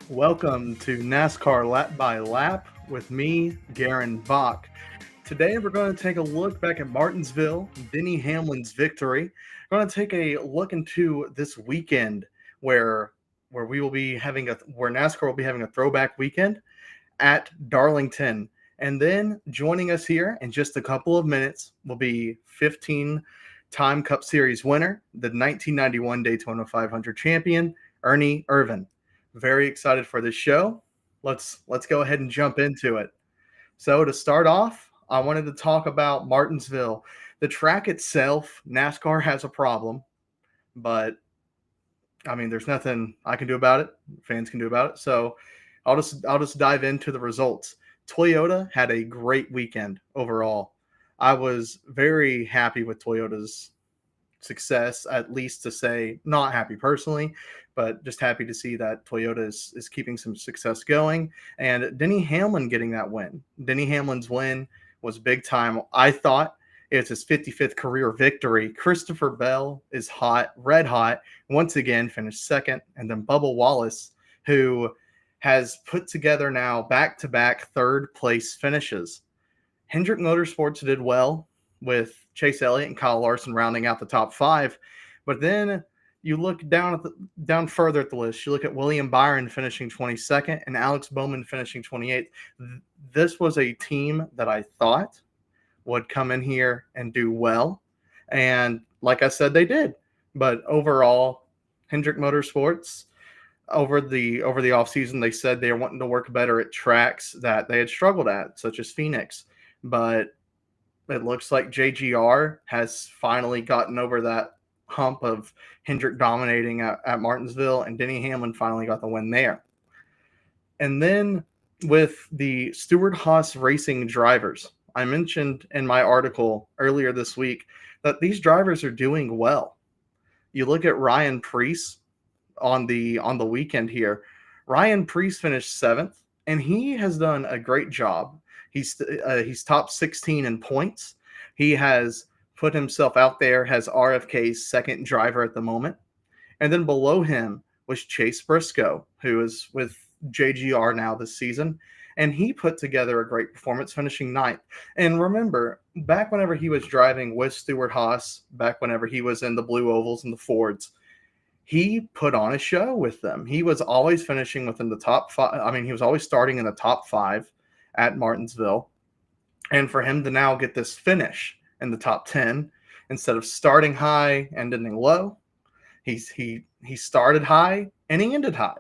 Welcome to NASCAR Lap by Lap with me, Garon Bach. Today we're going to take a look back at Martinsville, Denny Hamlin's victory. We're going to take a look into this weekend where we will be having where NASCAR will be having a throwback weekend at Darlington. And then joining us here in just a couple of minutes will be 15-time Cup Series winner, the 1991 Daytona 500 champion, Ernie Irvan. Very excited for this show. Let's go ahead and jump into it. So to start off, I wanted to talk about Martinsville. The track itself, NASCAR has a problem, but I mean, there's nothing I can do about it. Fans can do about it. So I'll just dive into the results. Toyota had a great weekend overall. I was very happy with Toyota's success, at least to say not happy personally, but just happy to see that Toyota is keeping some success going. And Denny Hamlin getting that win. Denny Hamlin's win was big time. I thought it's his 55th career victory. Christopher Bell is hot, red hot, once again finished second. And then Bubba Wallace, who has put together now back-to-back third place finishes. Hendrick Motorsports did well with Chase Elliott and Kyle Larson rounding out the top five. But then you look down further at the list. You look at William Byron finishing 22nd and Alex Bowman finishing 28th. This was a team that I thought would come in here and do well. And like I said, they did. But overall, Hendrick Motorsports, over the offseason, they said they were wanting to work better at tracks that they had struggled at, such as Phoenix. But it looks like JGR has finally gotten over that hump of Hendrick dominating at Martinsville, and Denny Hamlin finally got the win there. And then with the Stewart-Haas Racing drivers, I mentioned in my article earlier this week that these drivers are doing well. You look at Ryan Preece on the weekend here. Ryan Preece finished 7th, and he has done a great job. He's top 16 in points. He has put himself out there as RFK's second driver at the moment. And then below him was Chase Briscoe, who is with JGR now this season. And he put together a great performance, finishing 9th. And remember, back whenever he was driving with Stewart-Haas, back whenever he was in the Blue Ovals and the Fords, he put on a show with them. He was always finishing within the top 5. I mean, he was always starting in the top 5 at Martinsville. And for him to now get this finish in the top 10 instead of starting high and ending low, he started high and he ended high.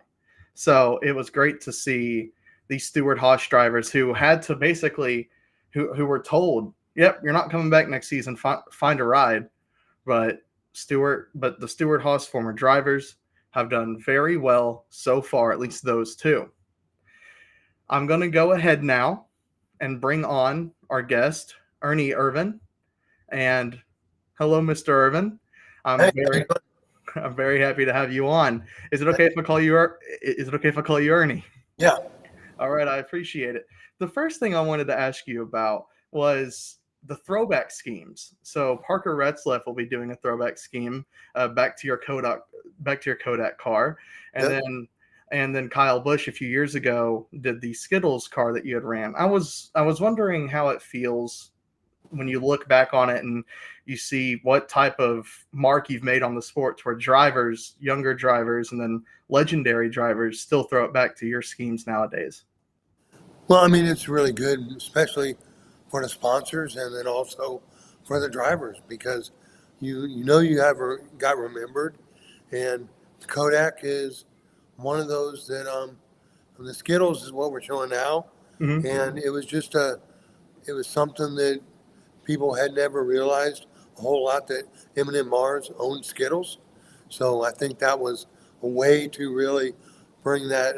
So it was great to see these Stewart-Haas drivers who had to basically who were told, yep, you're not coming back next season, find a ride. But the Stewart-Haas former drivers have done very well so far, at least those two. I'm going to go ahead now and bring on our guest, Ernie Irvan. And hello, Mr. Irvan. I'm very happy to have you on. Is it okay if I call you Ernie? Yeah. All right, I appreciate it. The first thing I wanted to ask you about was the throwback schemes. So Parker Retzlaff will be doing a throwback scheme back to your Kodak car, and then Kyle Busch a few years ago did the Skittles car that you had ran. I was wondering how it feels when you look back on it and you see what type of mark you've made on the sport, where drivers, younger drivers, and then legendary drivers still throw it back to your schemes nowadays. Well, I mean, it's really good, especially for the sponsors and then also for the drivers, because you got remembered, and Kodak is one of those that the Skittles is what we're showing now, Mm-hmm. and it was something that people had never realized a whole lot, that M&M Mars owned Skittles. So I think that was a way to really bring that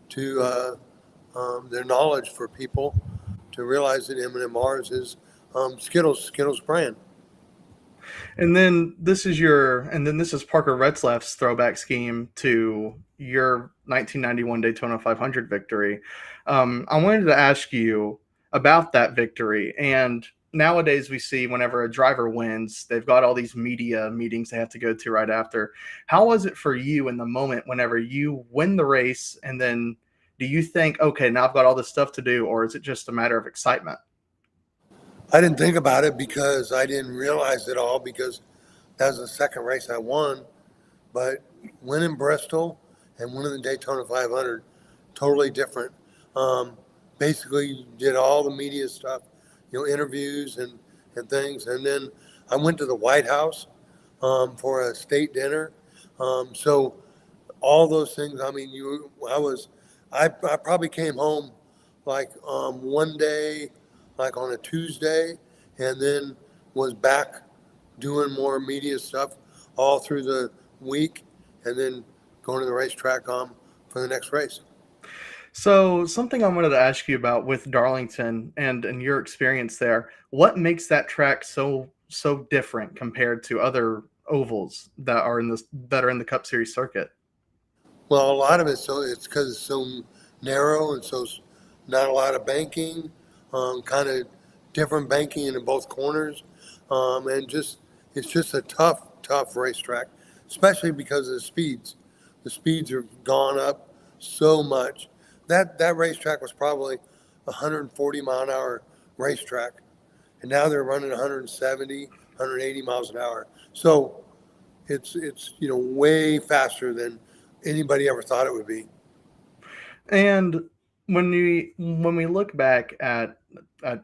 to their knowledge for people to realize that M&M Mars is Skittles brand. And then this is Parker Retzlaff's throwback scheme to your 1991 Daytona 500 victory. I wanted to ask you about that victory and nowadays we see whenever a driver wins, they've got all these media meetings they have to go to right after. How was it for you in the moment whenever you win the race, and then do you think, okay, now I've got all this stuff to do, or is it just a matter of excitement? I didn't think about it because I didn't realize it all because that was the second race I won. But winning Bristol and winning the Daytona 500, totally different. Um, Basically, did all the media stuff, interviews and things. And then I went to the White House for a state dinner. So all those things. I mean, I probably came home like one day, like on a Tuesday, and then was back doing more media stuff all through the week, and then going to the racetrack for the next race. So, something I wanted to ask you about with Darlington and your experience there, what makes that track so different compared to other ovals that are in the Cup Series circuit? Well, a lot of it it's because it's so narrow and not a lot of banking, kind of different banking in both corners, and just it's just a tough racetrack, especially because of the speeds. The speeds are gone up so much. That racetrack was probably a 140-mile-an-hour racetrack, and now they're running 170, 180 miles an hour. So it's way faster than anybody ever thought it would be. And when we look back at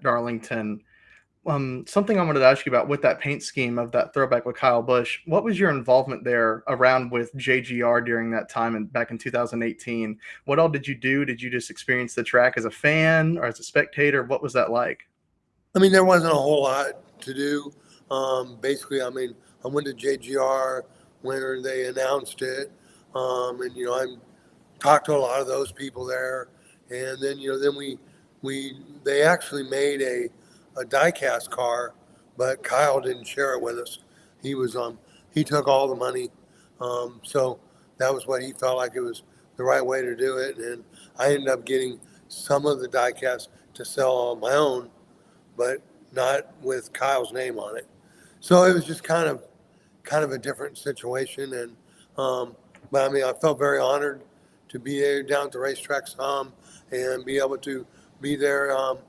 Darlington, something I wanted to ask you about with that paint scheme of that throwback with Kyle Busch, what was your involvement there around with JGR during that time and back in 2018? What all did you do? Did you just experience the track as a fan or as a spectator? What was that like? I mean, there wasn't a whole lot to do. Basically, I mean, I went to JGR when they announced it, and I talked to a lot of those people there, and then they actually made a diecast car, but Kyle didn't share it with us. He took all the money, so that was what he felt like it was the right way to do it, and I ended up getting some of the diecast to sell on my own, but not with Kyle's name on it. So it was just kind of a different situation, and but I mean, I felt very honored to be there down at the racetrack and be able to be there on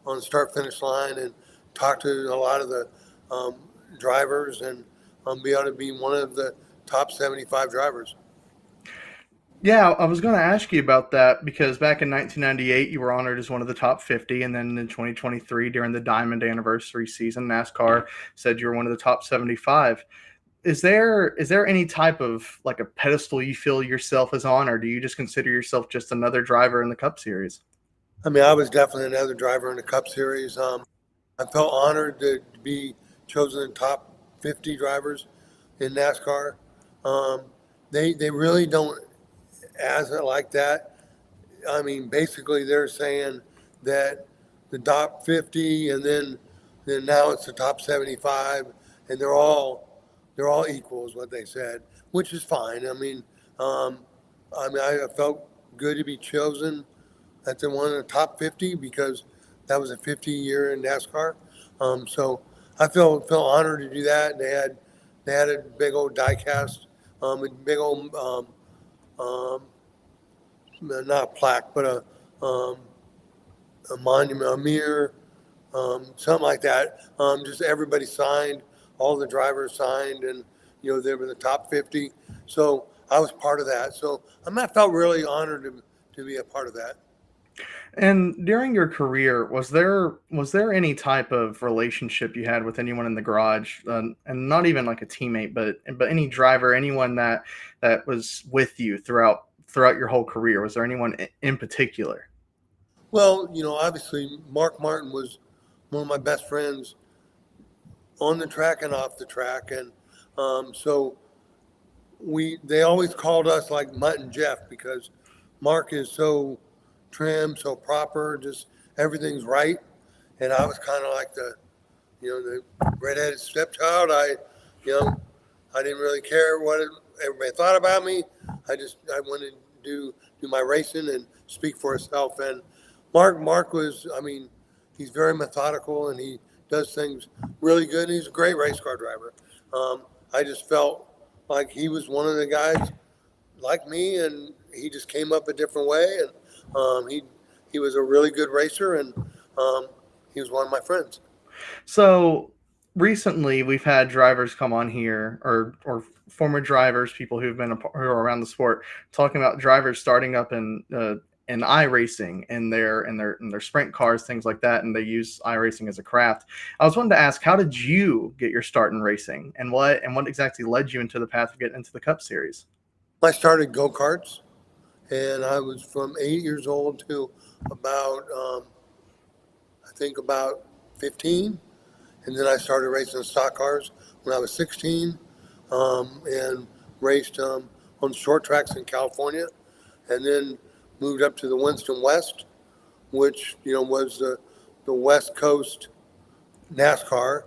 the start finish line and talk to a lot of the um, drivers and be able to be one of the top 75 drivers. Yeah, I was going to ask you about that because back in 1998, you were honored as one of the top 50. And then in 2023, during the Diamond Anniversary season, NASCAR said you were one of the top 75. Is there any type of like a pedestal you feel yourself is on, or do you just consider yourself just another driver in the Cup Series? I mean, I was definitely another driver in the Cup Series. I felt honored to be chosen in top 50 drivers in NASCAR. Um, they really don't ask it like that. I mean, basically, they're saying that the top 50, and then now it's the top 75, and they're all equal, is what they said, which is fine. Um, I felt good to be chosen at the one of the top 50 because that was a 50-year in NASCAR. So I feel honored to do that. They had a big old diecast, a big old um, not a plaque, but a monument, a mirror, something like that. Just everybody signed, all the drivers signed, and they were the top 50. So I was part of that. So I felt really honored to be a part of that. And during your career, was there any type of relationship you had with anyone in the garage, and not even like a teammate, but any driver, anyone that was with you throughout your whole career? Was there anyone in particular? Well, obviously Mark Martin was one of my best friends on the track and off the track, and so they always called us like Mutt and Jeff because Mark is so trim, so proper, just everything's right, and I was kind of like the redheaded stepchild. You know, I didn't really care what everybody thought about me. I wanted to do my racing and speak for itself. And Mark was, I mean, he's very methodical and he does things really good. And he's a great race car driver. I just felt like he was one of the guys like me, and he just came up a different way. And he was a really good racer, and he was one of my friends. So recently, we've had drivers come on here, or former drivers, people who've been who are around the sport, talking about drivers starting up in iRacing in their sprint cars, things like that, and they use iRacing as a craft. I was wanting to ask, how did you get your start in racing, and what exactly led you into the path of getting into the Cup Series? I started go karts, and I was from 8 years old to about I think about 15, and then I started racing stock cars when I was 16, and raced on short tracks in California, and then moved up to the Winston West, which was the West Coast NASCAR.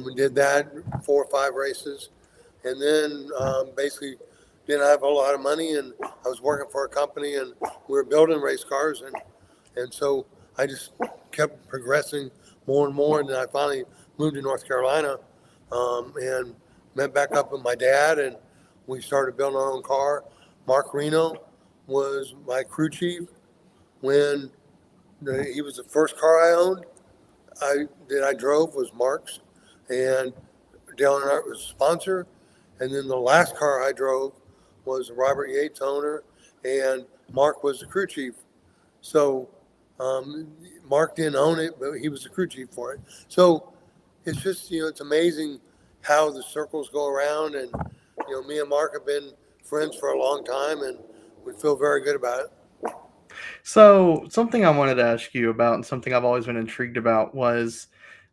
We did that 4 or 5 races, and then basically didn't have a lot of money, and I was working for a company, and we were building race cars, and so I just kept progressing more and more, and then I finally moved to North Carolina, and met back up with my dad, and we started building our own car. Mark Reno was my crew chief when he was the first car I owned. I drove was Mark's, and Dale Earnhardt was a sponsor, and then the last car I drove was a Robert Yates owner, and Mark was the crew chief. So Mark didn't own it, but he was the crew chief for it. So it's just it's amazing how the circles go around, and me and Mark have been friends for a long time, and we feel very good about it. So something I wanted to ask you about, and something I've always been intrigued about, was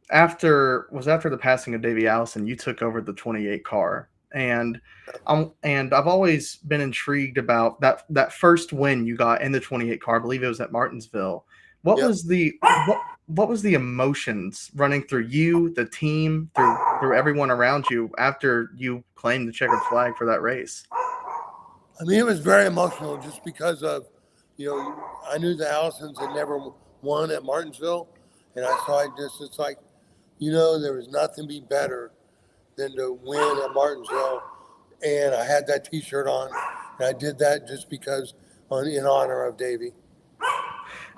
after the passing of Davey Allison, you took over the 28 car, and I've always been intrigued about that first win you got in the 28 car. I believe it was at Martinsville. What Yep. was what was the emotions running through you, the team, through everyone around you after you claimed the checkered flag for that race? I mean, it was very emotional just because of, I knew the Allisons had never won at Martinsville, and it's like, there was nothing be better than to win at Martinsville, and I had that T-shirt on, and I did that just because, in honor of Davey.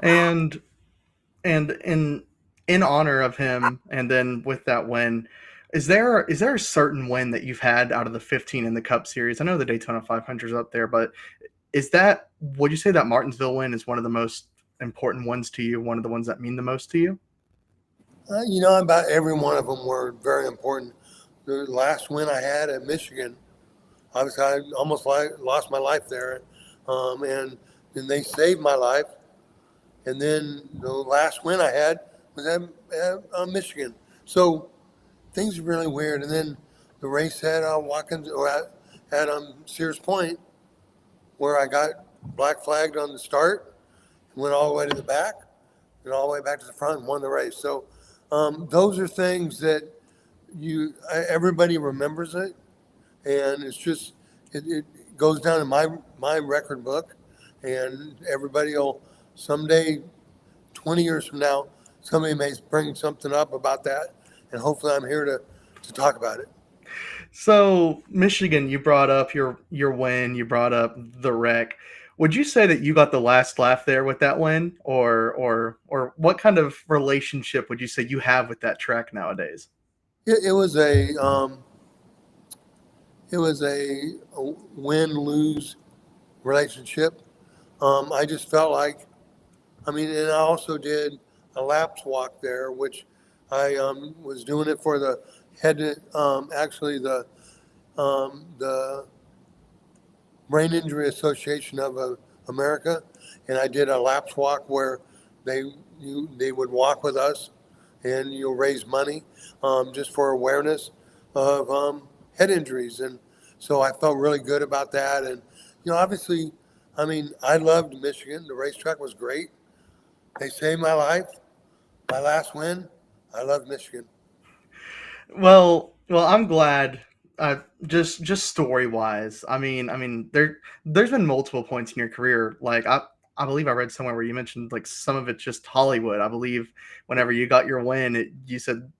And and in honor of him, and then with that win, is there a certain win that you've had out of the 15 in the Cup Series? I know the Daytona 500 is up there, but would you say that Martinsville win is one of the most important ones to you, one of the ones that mean the most to you? About every one of them were very important. The last win I had at Michigan, obviously I almost lost my life there, and they saved my life. And then the last win I had was at Michigan. So things are really weird. And then the race at Watkins, or at Sears Point, where I got black flagged on the start, went all the way to the back, and all the way back to the front, and won the race. So those are things that everybody remembers it, and it's just it goes down in my record book, and everybody will someday, 20 years from now, somebody may bring something up about that, and hopefully I'm here to talk about it. So Michigan, you brought up your win, you brought up the wreck. Would you say that you got the last laugh there with that win, or what kind of relationship would you say you have with that track nowadays? It was a win lose relationship. I just felt like, and I also did a laps walk there, which I was doing it for the actually the Brain Injury Association of America, and I did a laps walk where they would walk with us, and you'll raise money just for awareness of head injuries, and so I felt really good about that. And obviously, I loved Michigan. The racetrack was great. They saved my life. My last win, I loved Michigan. Well, I'm glad. Just story wise, there's been multiple points in your career. Like I believe I read somewhere where you mentioned like some of it's just Hollywood. I believe whenever you got your win, you said,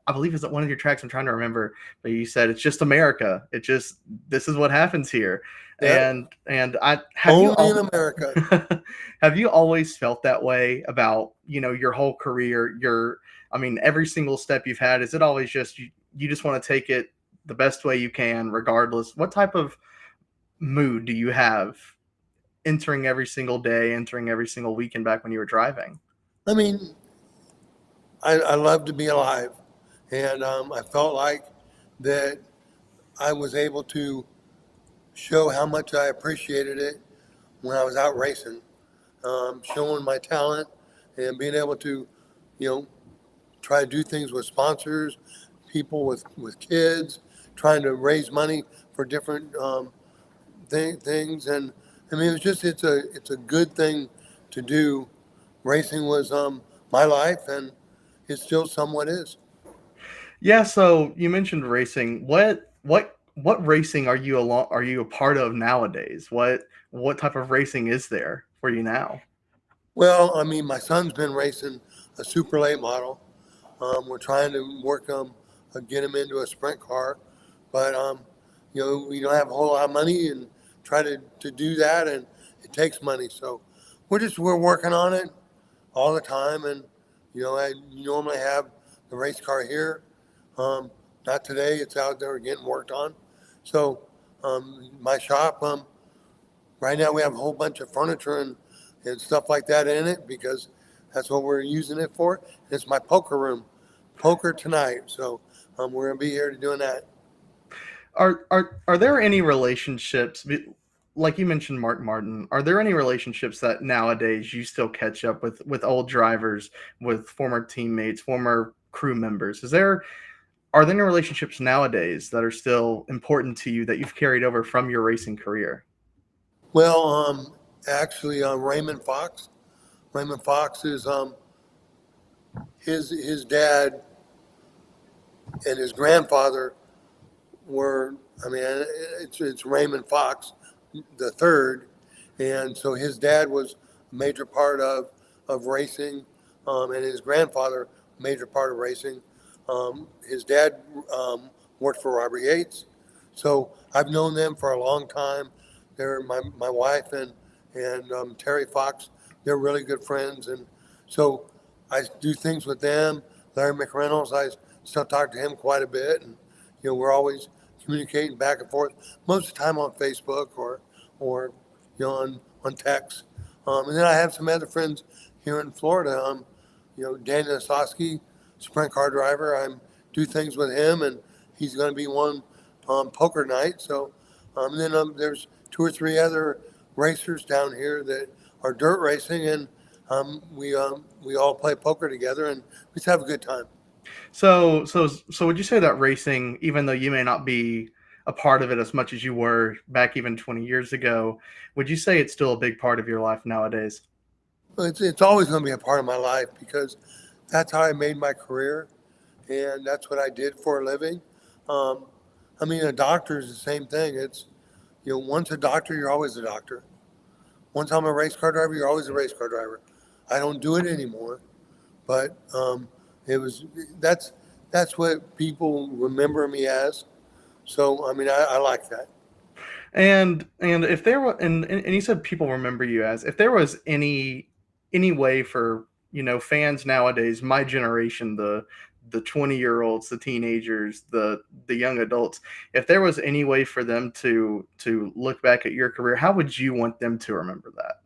I believe it's at one of your tracks. I'm trying to remember, but you said it's just America. It just this is what happens here. Yep. And I have you Only all in America. have you always felt that way about your whole career? I mean, every single step you've had. Is it always just you just want to take it the best way you can, regardless? What type of mood do you have entering every single day, entering every single weekend back when you were driving? I mean, I love to be alive. And I felt like that I was able to show how much I appreciated it when I was out racing, showing my talent and being able to, you know, try to do things with sponsors, people with kids, trying to raise money for different things. And I mean, it's a good thing to do. Racing was my life, and it still somewhat is. Yeah, so you mentioned racing. What racing are you a part of nowadays? What type of racing is there for you now? Well, I mean, my son's been racing a super late model. We're trying to work get him into a sprint car, but we don't have a whole lot of money and try to do that, and it takes money. So we're working on it all the time, and I normally have the race car here. Um, Not today; it's out there getting worked on. So my shop, right now we have a whole bunch of furniture and stuff like that in it because that's what we're using it for. It's my poker room, poker tonight. So we're gonna be here to doing that. Are there any relationships like you mentioned Mark Martin? Are there any relationships that nowadays you still catch up with old drivers, with former teammates, former crew members? Are there any relationships nowadays that are still important to you that you've carried over from your racing career? Well, actually, Raymond Fox. Raymond Fox is his dad and his grandfather were. I mean, it's Raymond Fox, the third, and so his dad was a major part of racing, and his grandfather a major part of racing. His dad worked for Robert Yates, so I've known them for a long time. They're my wife and Terry Fox. They're really good friends, and so I do things with them. Larry McReynolds, I still talk to him quite a bit, and we're always communicating back and forth. Most of the time on Facebook or on text. And then I have some other friends here in Florida. Daniel Osowski, sprint car driver. I do things with him, and he's going to be one poker night. So, and then there's two or three other racers down here that are dirt racing, and we all play poker together, and we just have a good time. So would you say that racing, even though you may not be a part of it as much as you were back even 20 years ago, would you say it's still a big part of your life nowadays? It's always going to be a part of my life because that's how I made my career, and that's what I did for a living. Um, I mean, a doctor is the same thing. It's once a doctor, you're always a doctor. Once I'm a race car driver, you're always a race car driver. I don't do it anymore, but it was that's what people remember me as. So I mean, I like that. And if there were and you said people remember you as, if there was any way for fans nowadays, my generation, the 20-year-olds, the teenagers, the young adults, if there was any way for them to look back at your career, how would you want them to remember that?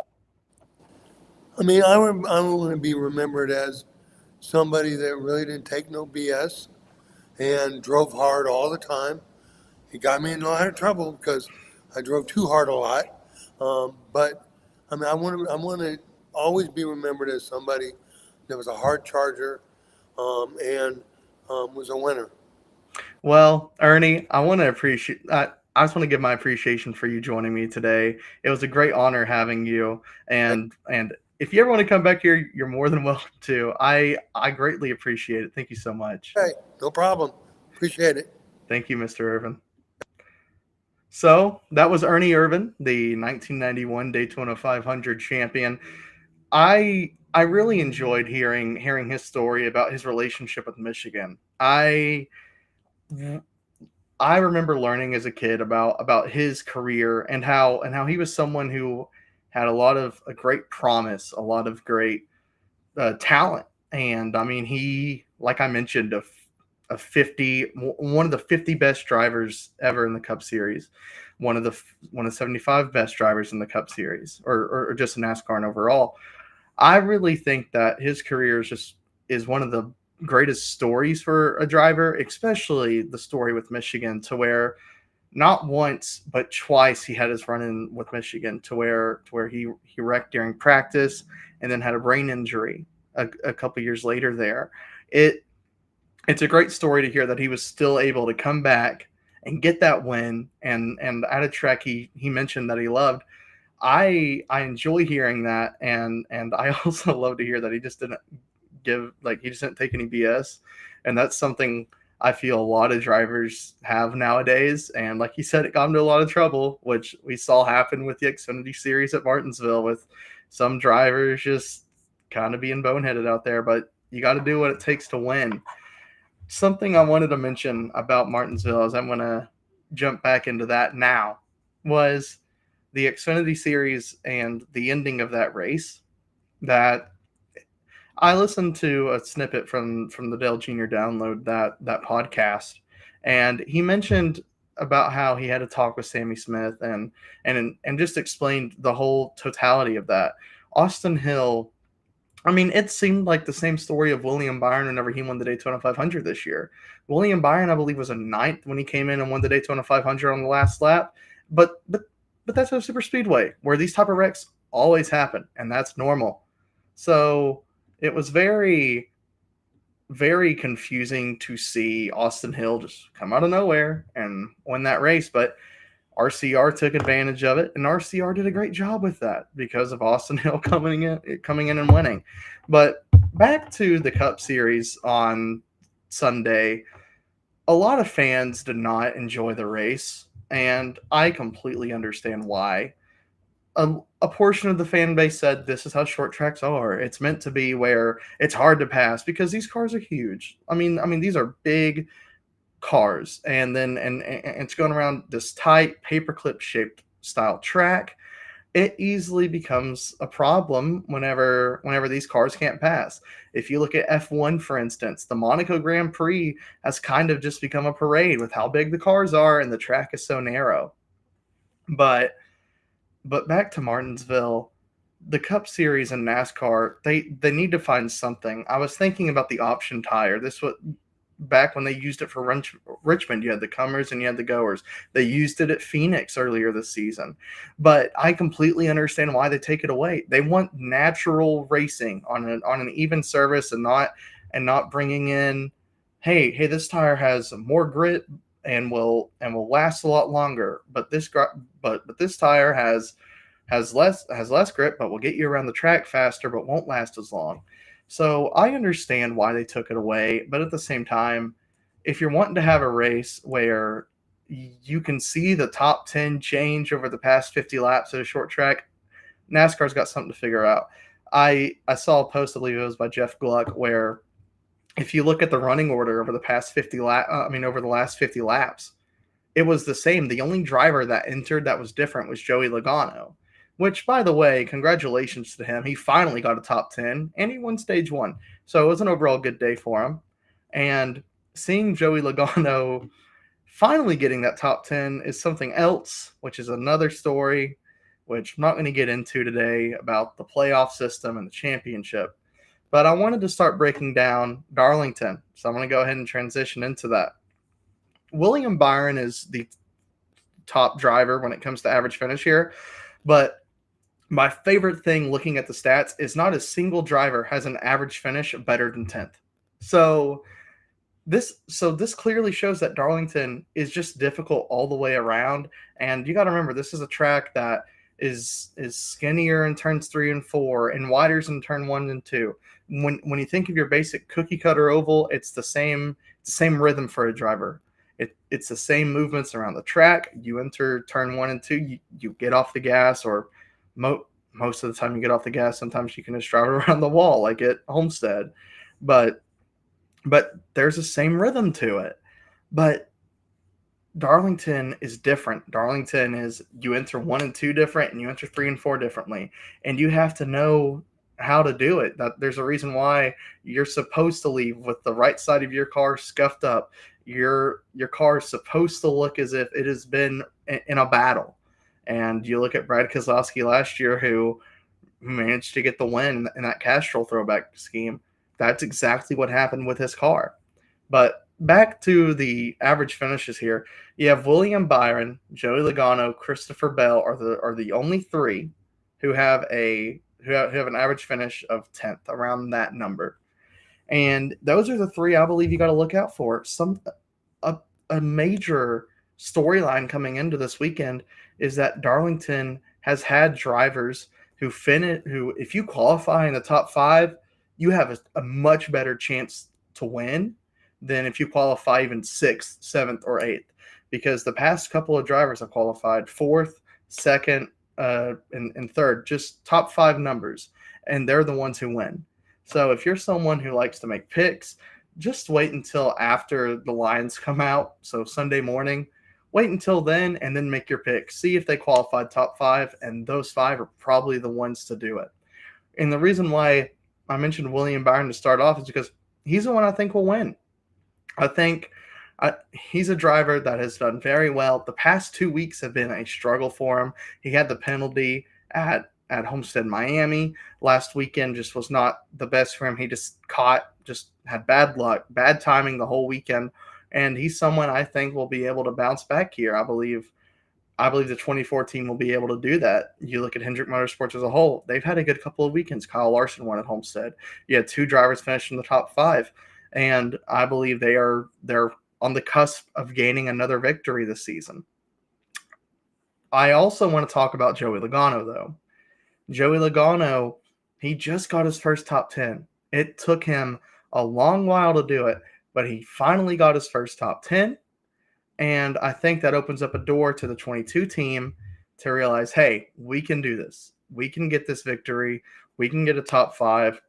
I mean, I want to be remembered as somebody that really didn't take no BS and drove hard all the time. It got me in a lot of trouble because I drove too hard a lot. But I mean, I want to always be remembered as somebody that was a hard charger and was a winner. Well, Ernie, I just want to give my appreciation for you joining me today. It was a great honor having you, and if you ever want to come back here, you're more than welcome to. I greatly appreciate it. Thank you so much. Hey, no problem. Appreciate it. Thank you, Mr. Irvin. So that was Ernie Irvan, the 1991 Daytona 500 champion. I really enjoyed hearing his story about his relationship with Michigan. I remember learning as a kid about his career and how he was someone who had a lot of a great promise, a lot of great talent, and I mean he, like I mentioned, a 50 one of the 50 best drivers ever in the Cup Series, one of the 75 best drivers in the Cup Series, or just in NASCAR and overall. I really think that his career is one of the greatest stories for a driver, especially the story with Michigan, to where not once but twice he had his run in with Michigan, to where he wrecked during practice and then had a brain injury a couple years later there. It it's a great story to hear that he was still able to come back and get that win, and at a track he mentioned that he loved. I enjoy hearing that, and I also love to hear that he just didn't he just didn't take any BS, and that's something I feel a lot of drivers have nowadays. And like you said, it got him into a lot of trouble, which we saw happen with the Xfinity Series at Martinsville, with some drivers just kind of being boneheaded out there. But you got to do what it takes to win. Something I wanted to mention about Martinsville, as I'm going to jump back into that now, was the Xfinity Series and the ending of that race. That I listened to a snippet from the Dale Jr. download, that podcast, and he mentioned about how he had a talk with Sammy Smith, and just explained the whole totality of that. Austin Hill, I mean, it seemed like the same story of William Byron whenever he won the Daytona 500 this year. William Byron, I believe, was a ninth when he came in and won the Daytona 500 on the last lap. But that's a super speedway where these type of wrecks always happen, and that's normal. So it was very, very confusing to see Austin Hill just come out of nowhere and win that race. But RCR took advantage of it, and RCR did a great job with that because of Austin Hill coming in and winning. But back to the Cup Series on Sunday, a lot of fans did not enjoy the race, and I completely understand why. A portion of the fan base said this is how short tracks are. It's meant to be where it's hard to pass because these cars are huge. I mean these are big cars, and it's going around this tight paperclip shaped style track. It easily becomes a problem whenever these cars can't pass. If you look at F1, for instance, the Monaco Grand Prix has kind of just become a parade with how big the cars are and the track is so narrow. But back to Martinsville, the Cup Series and NASCAR, they need to find something. I was thinking about the option tire. This was back when they used it for Richmond. You had the comers and you had the goers. They used it at Phoenix earlier this season. But I completely understand why they take it away. They want natural racing on an even surface, and not bringing in, hey, this tire has more grit and will last a lot longer, but this tire has less grip, but will get you around the track faster, but won't last as long. So I understand why they took it away, but at the same time, if you're wanting to have a race where you can see the top 10 change over the past 50 laps at a short track, NASCAR's got something to figure out. I saw a post, I believe it was by Jeff Gluck, where if you look at the running order over the past 50 over the last 50 laps, it was the same. The only driver that entered that was different was Joey Logano, which, by the way, congratulations to him. He finally got a top 10 and he won stage one. So it was an overall good day for him. And seeing Joey Logano finally getting that top 10 is something else, which is another story, which I'm not going to get into today, about the playoff system and the championship. But I wanted to start breaking down Darlington. So I'm going to go ahead and transition into that. William Byron is the top driver when it comes to average finish here. But my favorite thing looking at the stats is not a single driver has an average finish better than 10th. So this clearly shows that Darlington is just difficult all the way around. And you got to remember, this is a track that is skinnier in turns 3 and 4 and wider in turn 1 and 2. When you think of your basic cookie cutter oval, it's the same rhythm for a driver. It's the same movements around the track. You enter turn 1 and 2, you get off the gas, or most of the time you get off the gas. Sometimes you can just drive around the wall like at Homestead, but there's the same rhythm to it. But Darlington is different. Darlington is, you enter 1 and 2 different, and you enter 3 and 4 differently, and you have to know how to do it. That there's a reason why you're supposed to leave with the right side of your car scuffed up. Your car is supposed to look as if it has been in a battle. And you look at Brad Keselowski last year, who managed to get the win in that Castrol throwback scheme. That's exactly what happened with his car. But back to the average finishes here. You have William Byron, Joey Logano, Christopher Bell are the only three who have an average finish of 10th, around that number. And those are the three I believe you got to look out for. A major storyline coming into this weekend is that Darlington has had drivers who if you qualify in the top 5, you have a much better chance to win than if you qualify even 6th, 7th, or 8th. Because the past couple of drivers have qualified 4th, 2nd, and 3rd, just top 5 numbers, and they're the ones who win. So if you're someone who likes to make picks, just wait until after the lines come out, so Sunday morning. Wait until then and then make your pick. See if they qualified top 5, and those 5 are probably the ones to do it. And the reason why I mentioned William Byron to start off is because he's the one I think will win. I think he's a driver that has done very well. The past 2 weeks have been a struggle for him. He had the penalty at Homestead, Miami. Last weekend just was not the best for him. He just had bad luck, bad timing the whole weekend. And he's someone I think will be able to bounce back here. I believe the 2014 will be able to do that. You look at Hendrick Motorsports as a whole, they've had a good couple of weekends. Kyle Larson won at Homestead. You had 2 drivers finish in the top 5. And I believe they're on the cusp of gaining another victory this season. I also want to talk about Joey Logano, though. Joey Logano, he just got his first top 10. It took him a long while to do it, but he finally got his first top 10. And I think that opens up a door to the 22 team to realize, hey, we can do this. We can get this victory. We can get a top 5.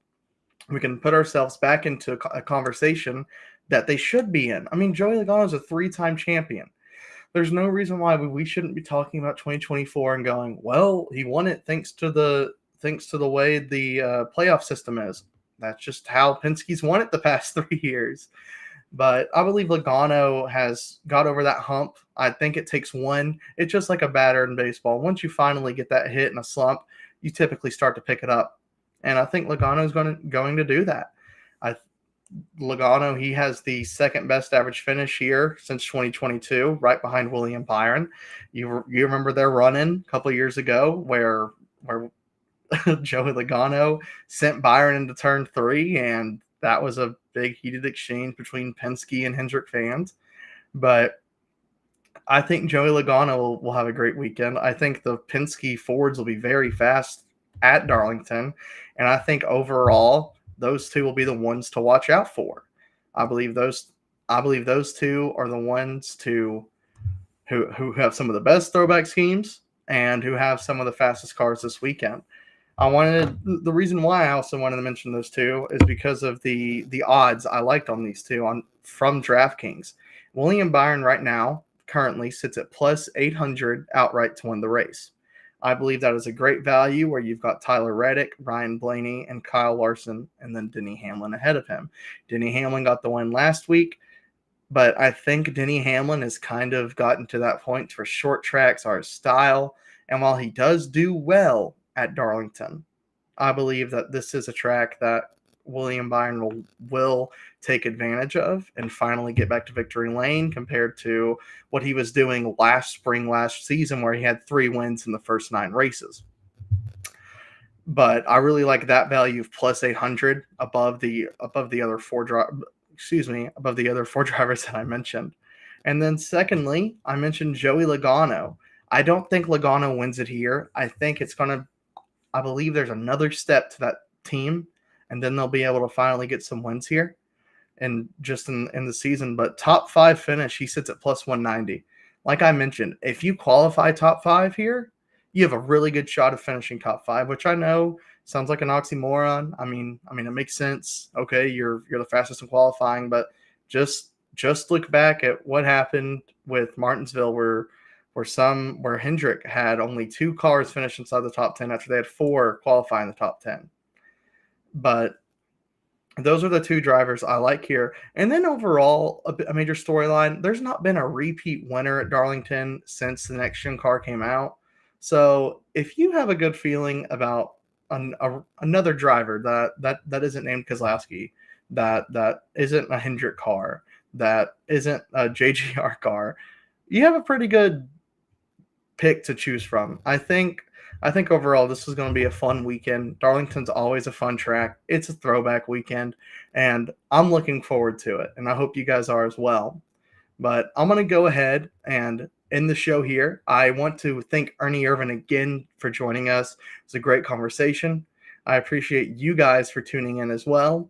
We can put ourselves back into a conversation that they should be in. I mean, Joey Logano is a 3-time champion. There's no reason why we shouldn't be talking about 2024 and going, well, he won it thanks to the way the playoff system is. That's just how Penske's won it the past 3 years. But I believe Logano has got over that hump. I think it takes one. It's just like a batter in baseball. Once you finally get that hit in a slump, you typically start to pick it up. And I think Logano is going to do that. Logano, he has the second best average finish here since 2022, right behind William Byron. You remember their run-in a couple of years ago where Joey Logano sent Byron into turn 3, and that was a big heated exchange between Penske and Hendrick fans. But I think Joey Logano will have a great weekend. I think the Penske Fords will be very fast at Darlington, and I think overall those two will be the ones to watch out for. I believe those two are the ones who have some of the best throwback schemes and who have some of the fastest cars this weekend. The reason why I also wanted to mention those two is because of the odds I liked on these two from DraftKings. William Byron right now currently sits at plus 800 outright to win the race. I believe that is a great value where you've got Tyler Reddick, Ryan Blaney, and Kyle Larson, and then Denny Hamlin ahead of him. Denny Hamlin got the win last week, but I think Denny Hamlin has kind of gotten to that point for short tracks are his style. And while he does do well at Darlington, I believe that this is a track that William Byron will take advantage of and finally get back to victory lane compared to what he was doing last season, where he had 3 wins in the first 9 races. But I really like that value of plus 800 above the other 4 drivers that I mentioned. And then secondly, I mentioned Joey Logano. I don't think Logano wins it here. I believe there's another step to that team, and then they'll be able to finally get some wins here. and just in the season. But top 5 finish, he sits at plus 190. Like I mentioned, if you qualify top 5 here, you have a really good shot of finishing top 5, which I know sounds like an oxymoron. I mean, it makes sense. Okay, you're the fastest in qualifying, but just look back at what happened with Martinsville, where Hendrick had only 2 cars finish inside the top 10 after they had 4 qualify in the top 10. But those are the 2 drivers I like here. And then overall, a major storyline, there's not been a repeat winner at Darlington since the next gen car came out. So if you have a good feeling about another driver that isn't named Kozlowski, that isn't a Hendrick car, that isn't a JGR car, you have a pretty good pick to choose from. I think overall this is going to be a fun weekend. Darlington's always a fun track. It's a throwback weekend, and I'm looking forward to it, and I hope you guys are as well. But I'm going to go ahead and end the show here. I want to thank Ernie Irvan again for joining us. It's a great conversation. I appreciate you guys for tuning in as well.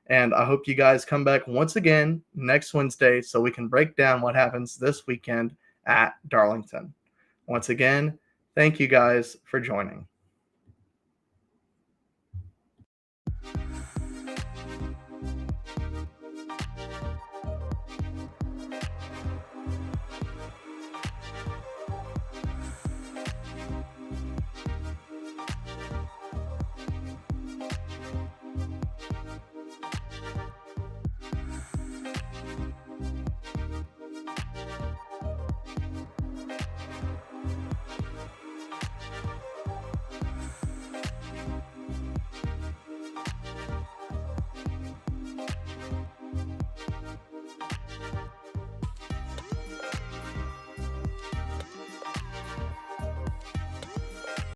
And I hope you guys come back once again next Wednesday so we can break down what happens this weekend at Darlington. Once again, thank you guys for joining.